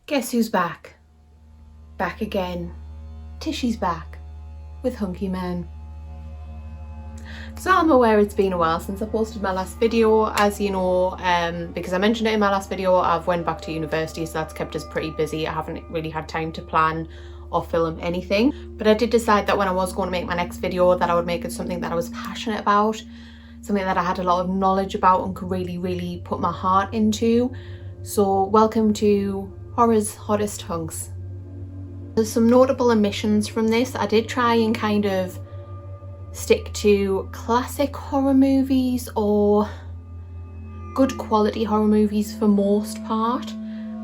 Guess who's back? Back again. Tishy's back with Hunky Man. So I'm aware it's been a while since I posted my last video, as you know, because I mentioned it in my last video. I've went back to university, so that's kept us pretty busy. I haven't really had time to plan or film anything, but I did decide that when I was going to make my next video that I would make it something that I was passionate about, something that I had a lot of knowledge about and could really put my heart into. So welcome to Horror's Hottest Hunks. There's some notable omissions from this. I did try and kind of stick to classic horror movies or good quality horror movies for most part.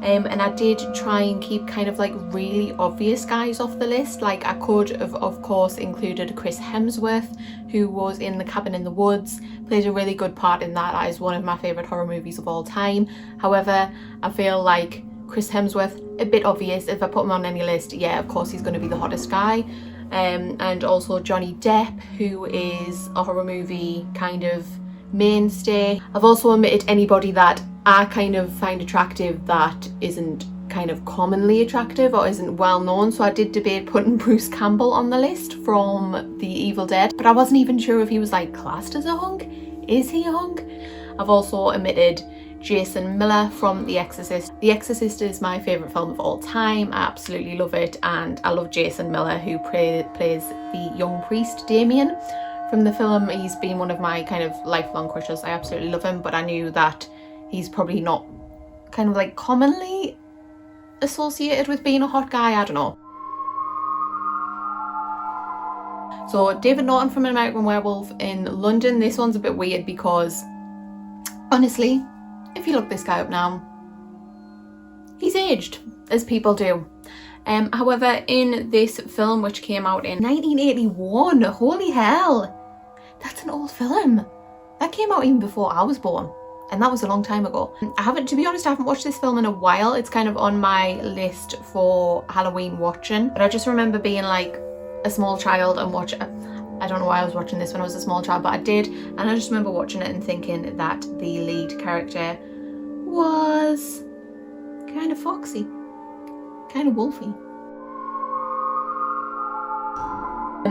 And I did try and keep kind of like really obvious guys off the list. Like I could have of course included Chris Hemsworth, who was in The Cabin in the Woods, played a really good part in that. That is one of my favourite horror movies of all time. However, I feel like Chris Hemsworth, a bit obvious. If I put him on any list, yeah, of course he's going to be the hottest guy. And also Johnny Depp, who is a horror movie kind of mainstay. I've also omitted anybody that I kind of find attractive that isn't kind of commonly attractive or isn't well known. So I did debate putting Bruce Campbell on the list from The Evil Dead, but I wasn't even sure if he was like classed as a hunk. Is he a hunk? I've also omitted Jason Miller from The Exorcist. The Exorcist is my favourite film of all time. I absolutely love it, and I love Jason Miller, who plays the young priest Damien from the film. He's been one of my kind of lifelong crushes. I absolutely love him, but I knew that he's probably not kind of like commonly associated with being a hot guy. I don't know. So David Norton from American Werewolf in London. This one's a bit weird because honestly, if you look this guy up now, he's aged, as people do. However, in this film, which came out in 1981, holy hell, that's an old film. That came out even before I was born, and that was a long time ago. To be honest, I haven't watched this film in a while. It's kind of on my list for Halloween watching, but I just remember being like a small child and I don't know why I was watching this when I was a small child, but I did, and I just remember watching it and thinking that the lead character was kind of foxy, kind of wolfy.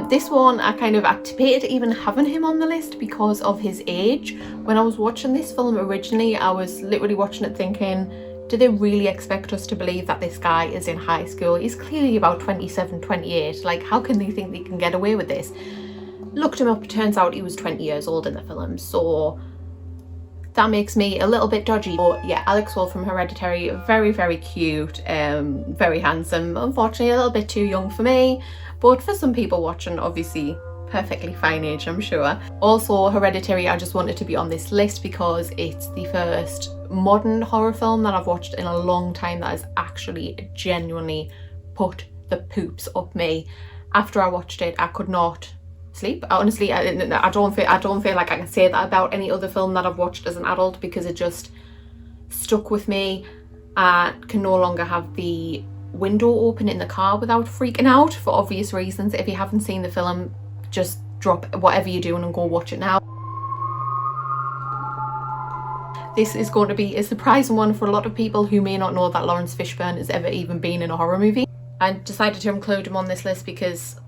This one I kind of debated even having him on the list because of his age. When I was watching this film originally, I was literally watching it thinking, do they really expect us to believe that this guy is in high school? He's clearly about 27, 28. Like, how can they think they can get away with this? Looked him up, it turns out he was 20 years old in the film, so that makes me a little bit dodgy. But yeah, Alex Wolfe from Hereditary, very cute, very handsome. Unfortunately, a little bit too young for me, but for some people watching, obviously perfectly fine age, I'm sure. Also, Hereditary, I just wanted to be on this list because it's the first modern horror film that I've watched in a long time that has actually genuinely put the poops up me. After I watched it, I could not sleep. Honestly, I don't feel like I can say that about any other film that I've watched as an adult, because it just stuck with me. I can no longer have the window open in the car without freaking out, for obvious reasons. If you haven't seen the film, just drop whatever you're doing and go watch it now. This is going to be a surprising one for a lot of people who may not know that Laurence Fishburne has ever even been in a horror movie. I decided to include him on this list because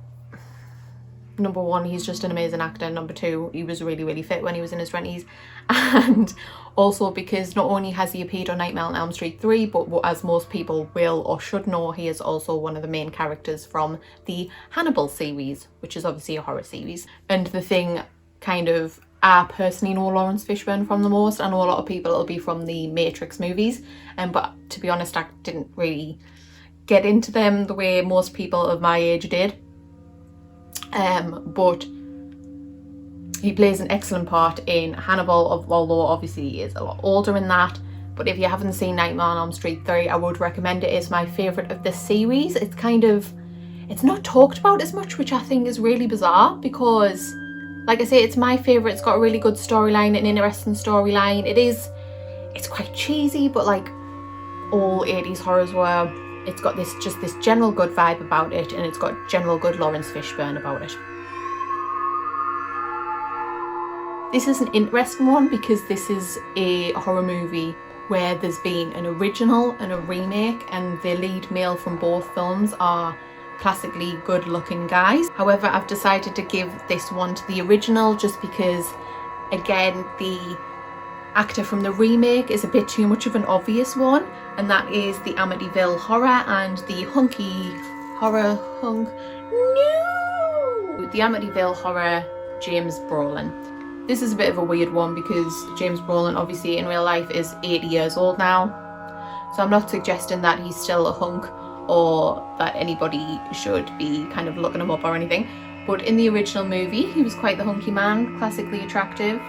number one, he's just an amazing actor. Number two, he was really fit when he was in his 20s. And also because not only has he appeared on Nightmare on Elm Street 3, but as most people will or should know, he is also one of the main characters from the Hannibal series, which is obviously a horror series. And the thing kind of I personally know Laurence Fishburne from the most. I know a lot of people it'll be from the Matrix movies, but to be honest, I didn't really get into them the way most people of my age did. But he plays an excellent part in Hannibal, although obviously he is a lot older in that. But if you haven't seen Nightmare on Elm Street 3, I would recommend it. It's my favourite of the series. It's not talked about as much, which I think is really bizarre because, like I say, it's my favourite. It's got a really good storyline, an interesting storyline. It's quite cheesy, but like all 80s horrors were. It's got this general good vibe about it, and it's got general good Laurence Fishburne about it. This is an interesting one because this is a horror movie where there's been an original and a remake, and the lead male from both films are classically good looking guys. However, I've decided to give this one to the original just because, again, the actor from the remake is a bit too much of an obvious one, and that is the Amityville Horror and the Hunky Horror the Amityville Horror James Brolin. This is a bit of a weird one because James Brolin obviously in real life is 80 years old now, so I'm not suggesting that he's still a hunk or that anybody should be kind of looking him up or anything, but in the original movie he was quite the hunky man, classically attractive,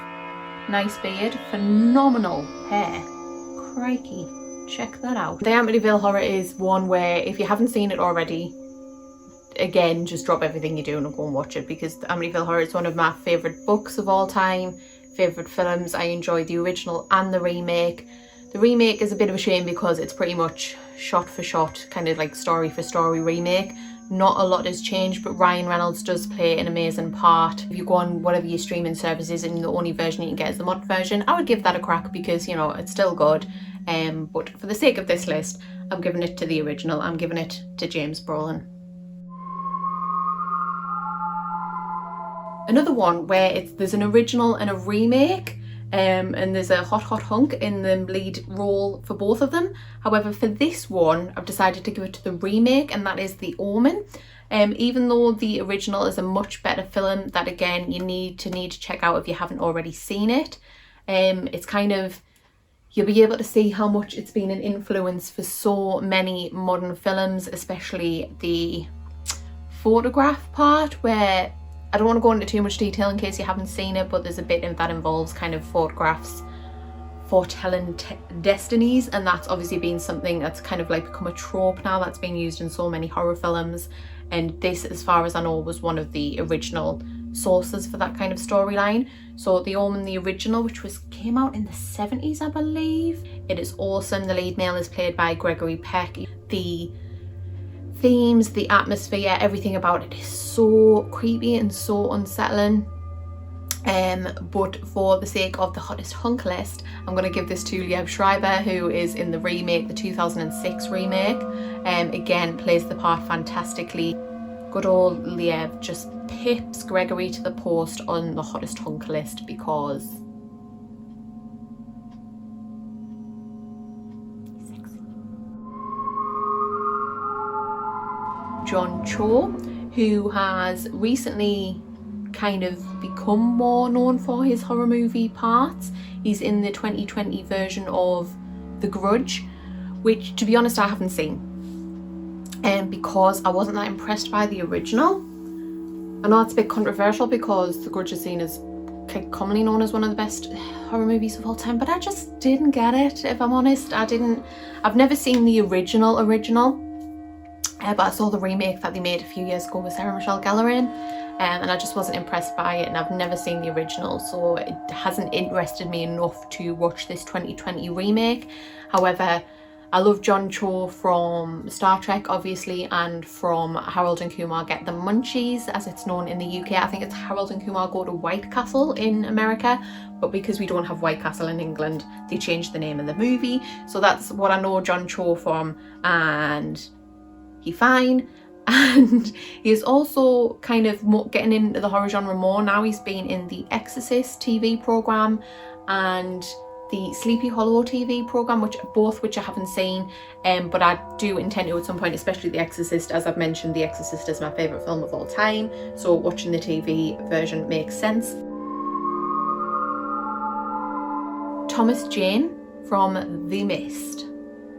nice beard, phenomenal hair. Crikey, check that out. The Amityville Horror is one where if you haven't seen it already, again, just drop everything you're doing and go and watch it, because the Amityville Horror is one of my favourite books of all time, favourite films. I enjoy the original and the remake. The remake is a bit of a shame because it's pretty much shot for shot, kind of like story for story remake. Not a lot has changed, but Ryan Reynolds does play an amazing part. If you go on whatever your streaming services and the only version you can get is the mod version, I would give that a crack because, you know, it's still good. But for the sake of this list, I'm giving it to the original. I'm giving it to James Brolin. Another one where there's an original and a remake, and there's a hot hunk in the lead role for both of them. However, for this one, I've decided to give it to the remake, and that is the Omen. Even though the original is a much better film that, again, you need to check out if you haven't already seen it. It's kind of, you'll be able to see how much it's been an influence for so many modern films, especially the photograph part, where I don't want to go into too much detail in case you haven't seen it, but there's a bit that involves kind of photographs foretelling destinies, and that's obviously been something that's kind of like become a trope now that's been used in so many horror films, and this, as far as I know, was one of the original sources for that kind of storyline. So the Omen, the original, which came out in the 70s, I believe. It is awesome. The lead male is played by Gregory Peck. The themes, the atmosphere, everything about it is so creepy and so unsettling. But for the sake of the hottest hunk list, I'm going to give this to Liev Schreiber, who is in the remake, the 2006 remake. Again, plays the part fantastically. Good old Liev just pips Gregory to the post on the hottest hunk list because John Cho, who has recently kind of become more known for his horror movie parts. He's in the 2020 version of The Grudge, which, to be honest, I haven't seen, because I wasn't that impressed by the original. I know it's a bit controversial because The Grudge is seen as commonly known as one of the best horror movies of all time, but I just didn't get it, if I'm honest. I've never seen the original, but I saw the remake that they made a few years ago with Sarah Michelle Gellar in, and I just wasn't impressed by it, and I've never seen the original, so it hasn't interested me enough to watch this 2020 remake. However, I love John Cho from Star Trek, obviously, and from Harold and Kumar Get the Munchies, as it's known in the UK. I think it's Harold and Kumar Go to White Castle in America, but because we don't have White Castle in England, they changed the name of the movie. So that's what I know John Cho from, and he's fine. And he's also kind of getting into the horror genre more now. He's been in the Exorcist TV program and the Sleepy Hollow TV program, which I haven't seen, but I do intend to at some point, especially The Exorcist. As I've mentioned, The Exorcist is my favourite film of all time, so watching the TV version makes sense. Thomas Jane from The Mist,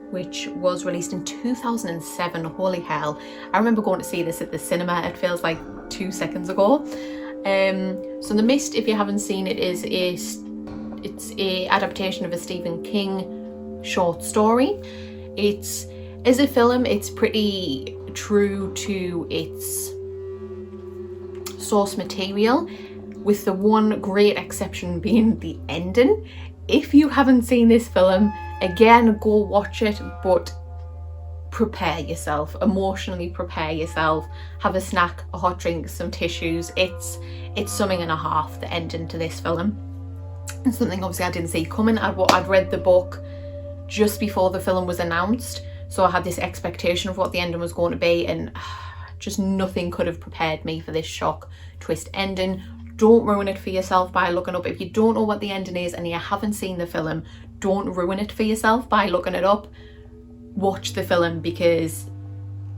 which was released in 2007. Holy hell. I remember going to see this at the cinema. It feels like 2 seconds ago. So The Mist, if you haven't seen it, it's a adaptation of a Stephen King short story. As a film, it's pretty true to its source material, with the one great exception being the ending. If you haven't seen this film, again, go watch it, but prepare yourself, emotionally prepare yourself, have a snack, a hot drink, some tissues. It's something and a half, the ending to this film. And something obviously I didn't see coming. I'd read the book just before the film was announced, so I had this expectation of what the ending was going to be, and just nothing could have prepared me for this shock twist ending. Don't ruin it for yourself by looking up. If you don't know what the ending is and you haven't seen the film, don't ruin it for yourself by looking it up. Watch the film, because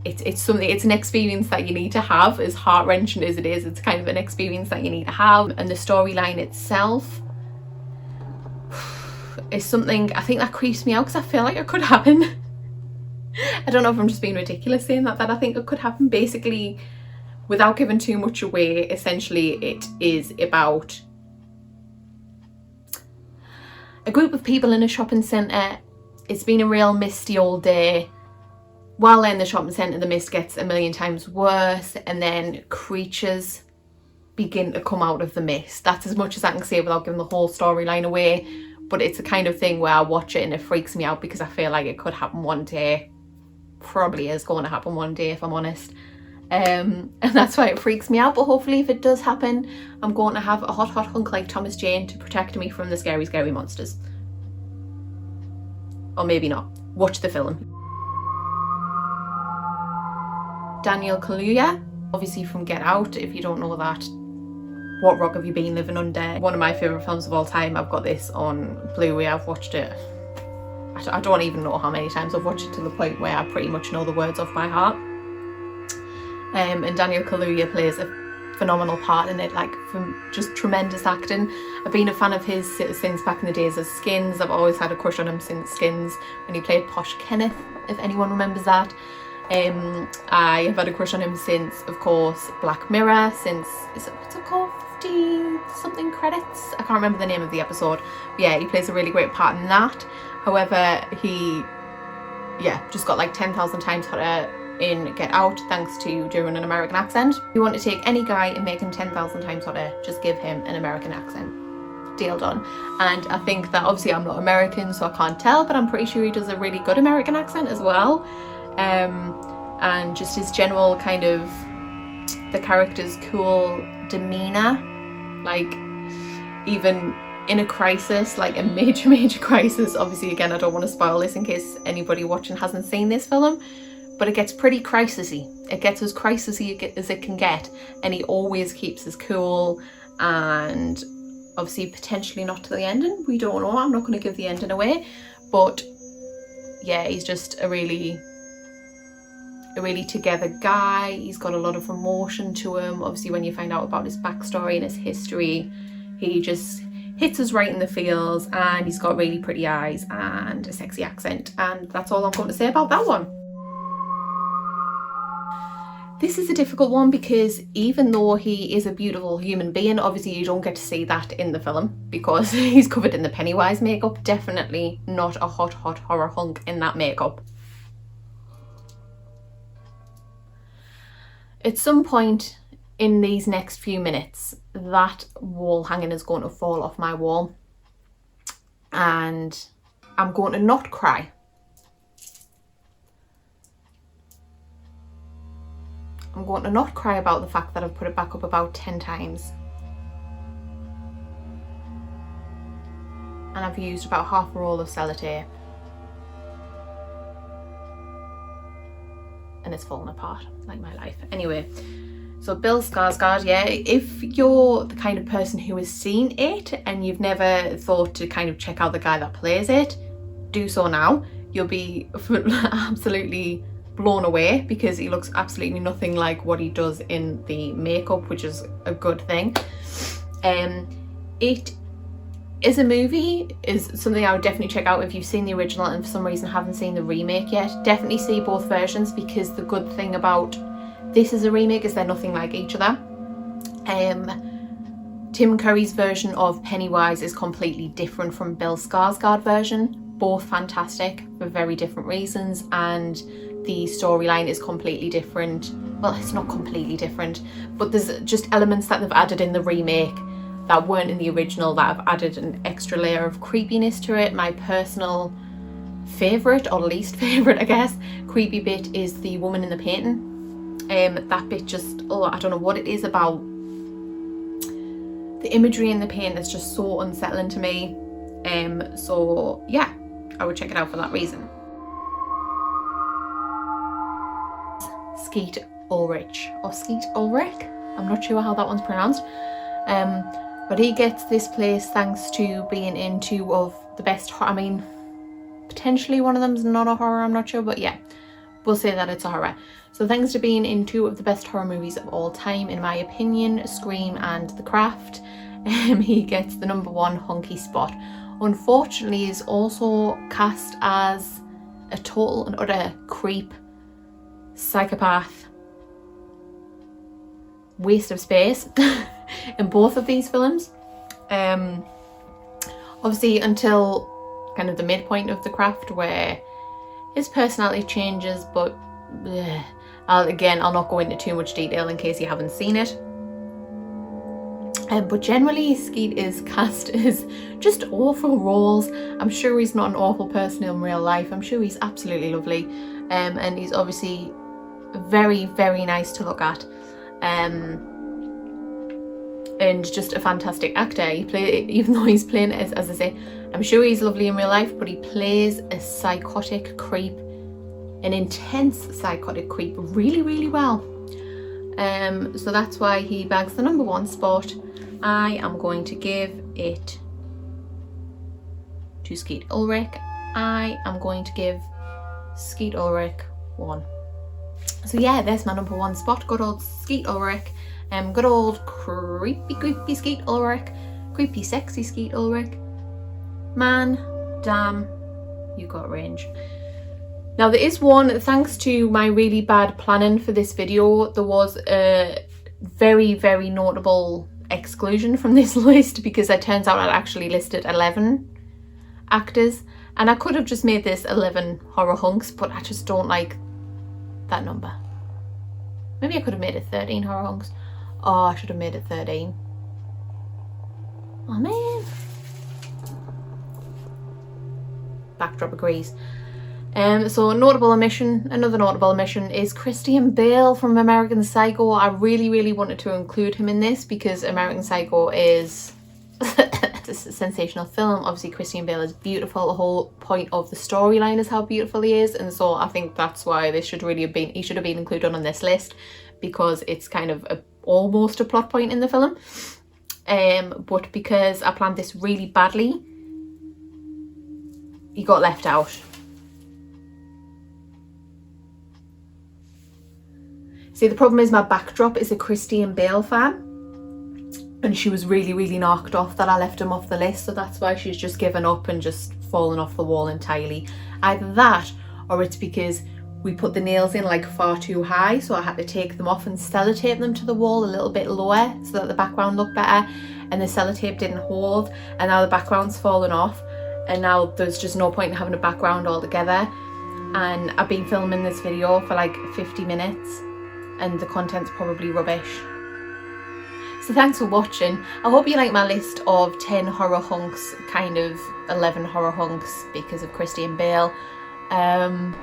it's an experience that you need to have. As heart-wrenching as it is, it's kind of an experience that you need to have. And the storyline itself is something, I think, that creeps me out, because I feel like it could happen. I don't know if I'm just being ridiculous saying that I think it could happen. Basically, without giving too much away, essentially it is about a group of people in a shopping centre. It's been a real misty all day. While they're in the shopping centre, the mist gets a million times worse, and then creatures begin to come out of the mist. That's as much as I can say without giving the whole storyline away. But it's the kind of thing where I watch it and it freaks me out, because I feel like it could happen one day. Probably is going to happen one day, if I'm honest. And that's why it freaks me out. But hopefully, if it does happen, I'm going to have a hot hunk like Thomas Jane to protect me from the scary monsters. Or maybe not. Watch the film. Daniel Kaluuya, obviously from Get Out. If you don't know that, what rock have you been living under? One of my favourite films of all time. I've got this on Blu-ray. I've watched it, I don't even know how many times. I've watched it to the point where I pretty much know the words off by heart. And Daniel Kaluuya plays a phenomenal part in it, like, from just tremendous acting. I've been a fan of his since back in the days of Skins. I've always had a crush on him since Skins, when he played Posh Kenneth, if anyone remembers that. I have had a crush on him since, of course, Black Mirror, since, what's it called, 50 something credits? I can't remember the name of the episode. But yeah, he plays a really great part in that. However, he, just got like 10,000 times hotter in Get Out, thanks to doing an American accent. If you want to take any guy and make him 10,000 times hotter, just give him an American accent. Deal done. And I think that, obviously I'm not American, so I can't tell, but I'm pretty sure he does a really good American accent as well. And just his general kind of, the character's cool demeanour, like, even in a crisis, like a major crisis. Obviously, again, I don't want to spoil this in case anybody watching hasn't seen this film, but it gets pretty crisisy. It gets as crisisy as it can get, and he always keeps his cool, and obviously potentially not to the ending. We don't know. I'm not going to give the ending away, but yeah, he's just a really together guy. He's got a lot of emotion to him. Obviously, when you find out about his backstory and his history, he just hits us right in the feels, and he's got really pretty eyes and a sexy accent, and that's all I'm going to say about that one. This is a difficult one, because even though he is a beautiful human being, obviously you don't get to see that in the film because he's covered in the Pennywise makeup. Definitely not a hot horror hunk in that makeup. At some point in these next few minutes, that wall hanging is going to fall off my wall, and I'm going to not cry. I'm going to not cry about the fact that I've put it back up about 10 times. And I've used about half a roll of sellotape. And it's fallen apart, like my life. Anyway, so Bill Skarsgård, yeah, if you're the kind of person who has seen it and you've never thought to kind of check out the guy that plays it, do so now. You'll be absolutely blown away, because he looks absolutely nothing like what he does in the makeup, which is a good thing. It is a movie, is something I would definitely check out if you've seen the original and for some reason haven't seen the remake yet. Definitely see both versions, because the good thing about this as a remake is they're nothing like each other. Tim Curry's version of Pennywise is completely different from Bill Skarsgård version. Both fantastic for very different reasons, and the storyline is completely different. Well, it's not completely different, but there's just elements that they've added in the remake that weren't in the original that have added an extra layer of creepiness to it. My personal favourite, or least favourite I guess, creepy bit is the woman in the painting. That bit just, I don't know what it is about the imagery in the painting that's just so unsettling to me. So yeah, I would check it out for that reason. Skeet Ulrich, or Skeet Ulrich, I'm not sure how that one's pronounced, but he gets this place thanks to being in 2 of the best I mean, potentially one of them's not a horror, I'm not sure, but yeah, we'll say that it's a horror. So thanks to being in 2 of the best horror movies of all time, in my opinion, Scream and The Craft, he gets the #1 hunky spot. Unfortunately, he's also cast as a total and utter creep, psychopath, waste of space in both of these films. Obviously until kind of the midpoint of The Craft, where his personality changes, but I'll not go into too much detail in case you haven't seen it. But generally Skeet is cast as just awful roles. I'm sure he's not an awful person in real life. I'm sure he's absolutely lovely, and he's obviously very, very nice to look at, and just a fantastic actor. Even though he's playing, as I say, I'm sure he's lovely in real life, but he plays a psychotic creep, an intense psychotic creep, really, really well. So that's why he bags the #1 spot. I am going to give it to Skeet Ulrich. I am going to give Skeet Ulrich 1. So yeah, there's my #1 spot. Good old Skeet Ulrich. Good old creepy Skeet Ulrich. Creepy sexy Skeet Ulrich. Man, damn, you got range. Now there is one, thanks to my really bad planning for this video, there was a very, very notable exclusion from this list, because it turns out I'd actually listed 11 actors, and I could have just made this 11 horror hunks, but I just don't like that number. Maybe I could have made it 13 horror hunks. Oh, I should have made it 13. Oh man. Backdrop agrees. So another notable omission is Christian Bale from American Psycho. I really, really wanted to include him in this because American Psycho is a sensational film. Obviously Christian Bale is beautiful. The whole point of the storyline is how beautiful he is, and so I think that's why he should have been included on this list, because it's kind of almost a plot point in the film. But because I planned this really badly, he got left out. See, the problem is my backdrop is a Christian Bale fan, and she was really, really knocked off that I left him off the list, so that's why she's just given up and just fallen off the wall entirely. Either that, or it's because we put the nails in like far too high, so I had to take them off and sellotape them to the wall a little bit lower so that the background looked better, and the sellotape didn't hold, and now the background's fallen off, and now there's just no point in having a background altogether. And I've been filming this video for like 50 minutes and the content's probably rubbish. So thanks for watching. I hope you like my list of 10 horror hunks, kind of 11 horror hunks because of Christian Bale. And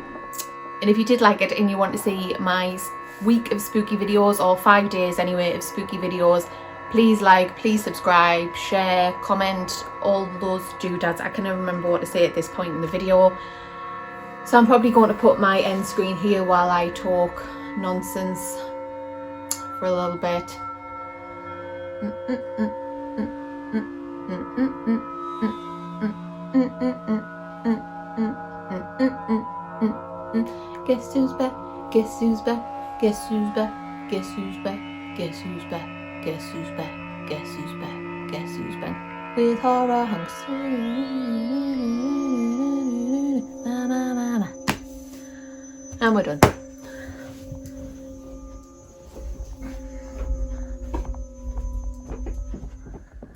if you did like it and you want to see my week of spooky videos, or 5 days anyway of spooky videos, please like, please subscribe, share, comment, all those doodads. I can't remember what to say at this point in the video. So I'm probably going to put my end screen here while I talk nonsense for a little bit. Guess who's back? Guess who's back? Guess who's back? Guess who's back? Guess who's back? Guess who's back? Guess who's back? Guess who's back? With horror hunks. And we're done.